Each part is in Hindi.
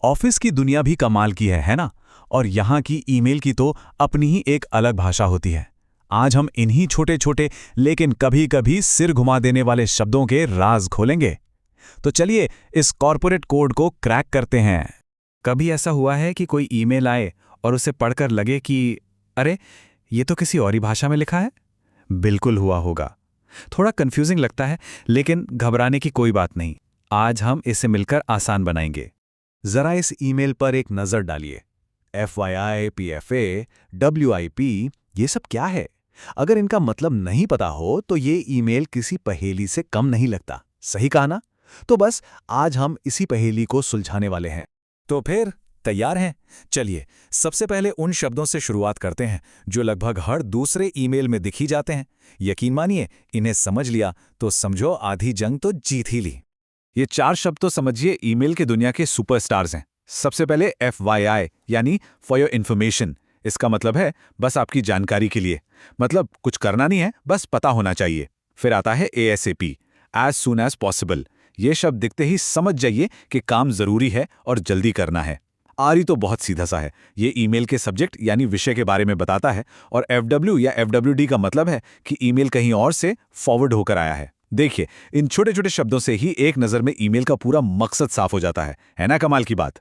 ऑफिस की दुनिया भी कमाल की है ना? और यहाँ की ईमेल की तो अपनी ही एक अलग भाषा होती है। आज हम इन्हीं छोटे छोटे लेकिन कभी कभी सिर घुमा देने वाले शब्दों के राज खोलेंगे। तो चलिए इस कॉर्पोरेट कोड को क्रैक करते हैं। कभी ऐसा हुआ है कि कोई ईमेल आए और उसे पढ़कर लगे कि अरे ये तो किसी और ही भाषा में लिखा है? बिल्कुल हुआ होगा। थोड़ा कंफ्यूजिंग लगता है, लेकिन घबराने की कोई बात नहीं। आज हम इसे मिलकर आसान बनाएंगे। जरा इस ईमेल पर एक नज़र डालिए। FYI, PFA, WIP, ये सब क्या है? अगर इनका मतलब नहीं पता हो तो ये ईमेल किसी पहेली से कम नहीं लगता। सही कहा ना? तो बस आज हम इसी पहेली को सुलझाने वाले हैं। तो फिर तैयार हैं? चलिए सबसे पहले उन शब्दों से शुरुआत करते हैं जो लगभग हर दूसरे ईमेल में दिख ही जाते हैं। यकीन मानिए, इन्हें समझ लिया तो समझो आधी जंग तो जीत ही ली। ये 4 शब्द तो समझिए ईमेल की दुनिया के सुपरस्टार्स हैं। सबसे पहले FYI यानी फॉर योर इन्फॉर्मेशन। इसका मतलब है बस आपकी जानकारी के लिए, मतलब कुछ करना नहीं है, बस पता होना चाहिए। फिर आता है ASAP, as soon as possible. ये शब्द दिखते ही समझ जाइए कि काम जरूरी है और जल्दी करना है। RE तो बहुत सीधा सा है, ये ईमेल के सब्जेक्ट यानी विषय के बारे में बताता है। और FW या FWD का मतलब है कि ईमेल कहीं और से फॉरवर्ड होकर आया है। देखिए, इन छोटे छोटे शब्दों से ही एक नज़र में ईमेल का पूरा मकसद साफ हो जाता है ना? कमाल की बात।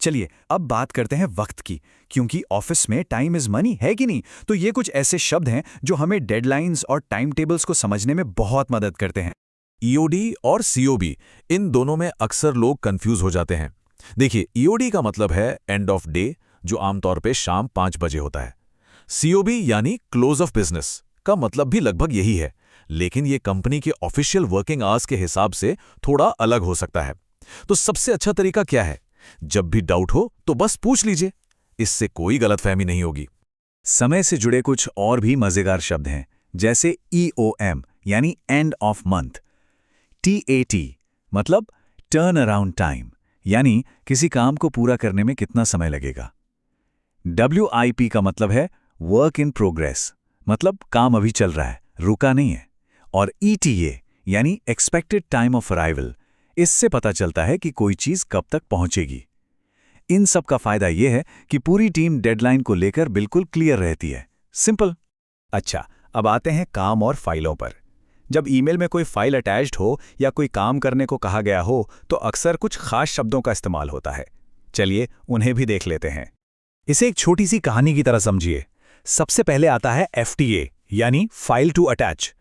चलिए अब बात करते हैं वक्त की, क्योंकि ऑफिस में टाइम इज मनी है कि नहीं? तो ये कुछ ऐसे शब्द हैं जो हमें डेडलाइंस और टाइम टेबल्स को समझने में बहुत मदद करते हैं। EOD और COB, इन दोनों में अक्सर लोग कंफ्यूज हो जाते हैं। देखिए, EOD का मतलब है एंड ऑफ डे, जो आमतौर पे शाम 5 बजे होता है। COB यानी क्लोज ऑफ बिजनेस का मतलब भी लगभग यही है, लेकिन ये कंपनी के ऑफिशियल वर्किंग आवर्स के हिसाब से थोड़ा अलग हो सकता है। तो सबसे अच्छा तरीका क्या है? जब भी डाउट हो तो बस पूछ लीजिए, इससे कोई गलतफहमी नहीं होगी। समय से जुड़े कुछ और भी मजेदार शब्द हैं, जैसे EOM यानी एंड ऑफ मंथ, TAT मतलब टर्न अराउंड टाइम यानी किसी काम को पूरा करने में कितना समय लगेगा। WIP का मतलब है वर्क इन प्रोग्रेस, मतलब काम अभी चल रहा है, रुका नहीं है। और ETA यानी एक्सपेक्टेड टाइम ऑफ अराइवल, इससे पता चलता है कि कोई चीज कब तक पहुंचेगी। इन सब का फायदा यह है कि पूरी टीम डेडलाइन को लेकर बिल्कुल क्लियर रहती है। सिंपल। अच्छा, अब आते हैं काम और फाइलों पर। जब ईमेल में कोई फाइल अटैच्ड हो या कोई काम करने को कहा गया हो तो अक्सर कुछ खास शब्दों का इस्तेमाल होता है। चलिए उन्हें भी देख लेते हैं। इसे एक छोटी सी कहानी की तरह समझिए। सबसे पहले आता है FTA यानी फाइल टू अटैच,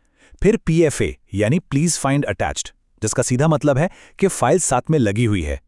फिर PFA यानी प्लीज फाइंड अटैच्ड, जिसका सीधा मतलब है कि फाइल साथ में लगी हुई है।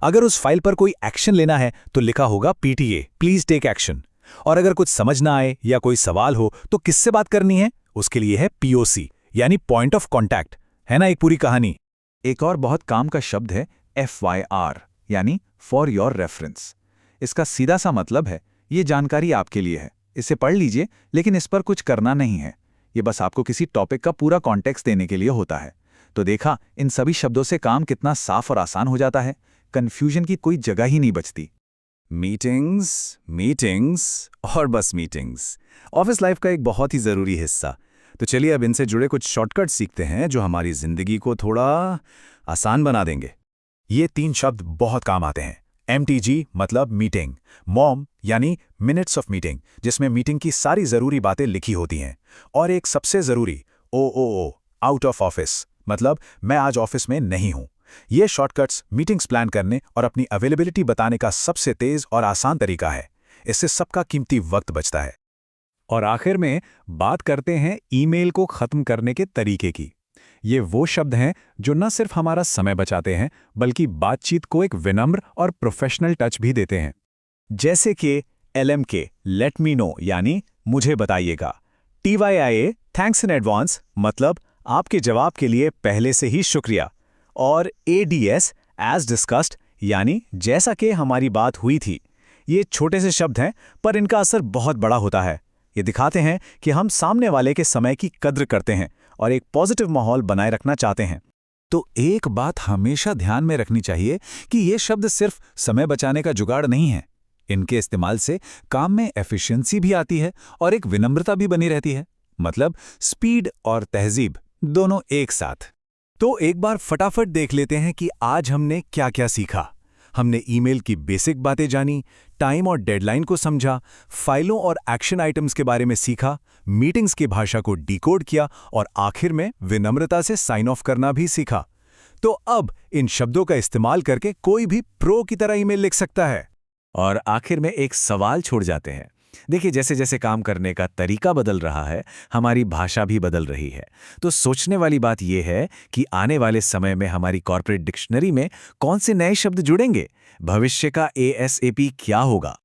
अगर उस फाइल पर कोई एक्शन लेना है तो लिखा होगा PTA, प्लीज टेक एक्शन। और अगर कुछ समझ ना आए या कोई सवाल हो तो किससे बात करनी है, उसके लिए है POC यानी पॉइंट ऑफ कॉन्टैक्ट। है ना एक पूरी कहानी। एक और बहुत काम का शब्द है FYR यानी फॉर योर रेफरेंस। इसका सीधा सा मतलब है ये जानकारी आपके लिए है, इसे पढ़ लीजिए, लेकिन इस पर कुछ करना नहीं है। ये बस आपको किसी टॉपिक का पूरा कॉन्टेक्स्ट देने के लिए होता है। तो देखा, इन सभी शब्दों से काम कितना साफ और आसान हो जाता है। कंफ्यूजन की कोई जगह ही नहीं बचती। मीटिंग्स, मीटिंग्स और बस मीटिंग्स, ऑफिस लाइफ का एक बहुत ही ज़रूरी हिस्सा। तो चलिए अब इनसे जुड़े कुछ शॉर्टकट सीखते हैं जो हमारी ज़िंदगी को थोड़ा आसान बना देंगे। ये 3 शब्द बहुत काम आते हैं। MTG मतलब मीटिंग, मॉम यानी मिनट्स ऑफ मीटिंग, जिसमें मीटिंग की सारी ज़रूरी बातें लिखी होती हैं, और एक सबसे ज़रूरी OOO, आउट ऑफ ऑफिस, मतलब मैं आज ऑफिस में नहीं हूं। ये शॉर्टकट्स मीटिंग्स प्लान करने और अपनी अवेलेबिलिटी बताने का सबसे तेज और आसान तरीका है। इससे सबका कीमती वक्त बचता है। और आखिर में बात करते हैं ईमेल को खत्म करने के तरीके की। ये वो शब्द हैं जो न सिर्फ हमारा समय बचाते हैं, बल्कि बातचीत को एक विनम्र और प्रोफेशनल टच भी देते हैं। जैसे कि LMK, लेट मी नो यानी मुझे बताइएगा। TYIA, थैंक्स इन एडवांस, मतलब आपके जवाब के लिए पहले से ही शुक्रिया। और ADS, एज डिस्कस्ड, यानी जैसा कि हमारी बात हुई थी। ये छोटे से शब्द हैं, पर इनका असर बहुत बड़ा होता है। ये दिखाते हैं कि हम सामने वाले के समय की कद्र करते हैं और एक पॉजिटिव माहौल बनाए रखना चाहते हैं। तो एक बात हमेशा ध्यान में रखनी चाहिए कि ये शब्द सिर्फ समय बचाने का जुगाड़ नहीं है। इनके इस्तेमाल से काम में एफिशिएंसी भी आती है और एक विनम्रता भी बनी रहती है, मतलब स्पीड और तहजीब दोनों एक साथ। तो एक बार फटाफट देख लेते हैं कि आज हमने क्या क्या सीखा। हमने ईमेल की बेसिक बातें जानी, टाइम और डेडलाइन को समझा, फाइलों और एक्शन आइटम्स के बारे में सीखा, मीटिंग्स की भाषा को डिकोड किया और आखिर में विनम्रता से साइन ऑफ करना भी सीखा। तो अब इन शब्दों का इस्तेमाल करके कोई भी प्रो की तरह ईमेल लिख सकता है। और आखिर में एक सवाल छोड़ जाते हैं। देखिए, जैसे जैसे काम करने का तरीका बदल रहा है, हमारी भाषा भी बदल रही है। तो सोचने वाली बात यह है कि आने वाले समय में हमारी कॉर्पोरेट डिक्शनरी में कौन से नए शब्द जुड़ेंगे? भविष्य का ASAP क्या होगा?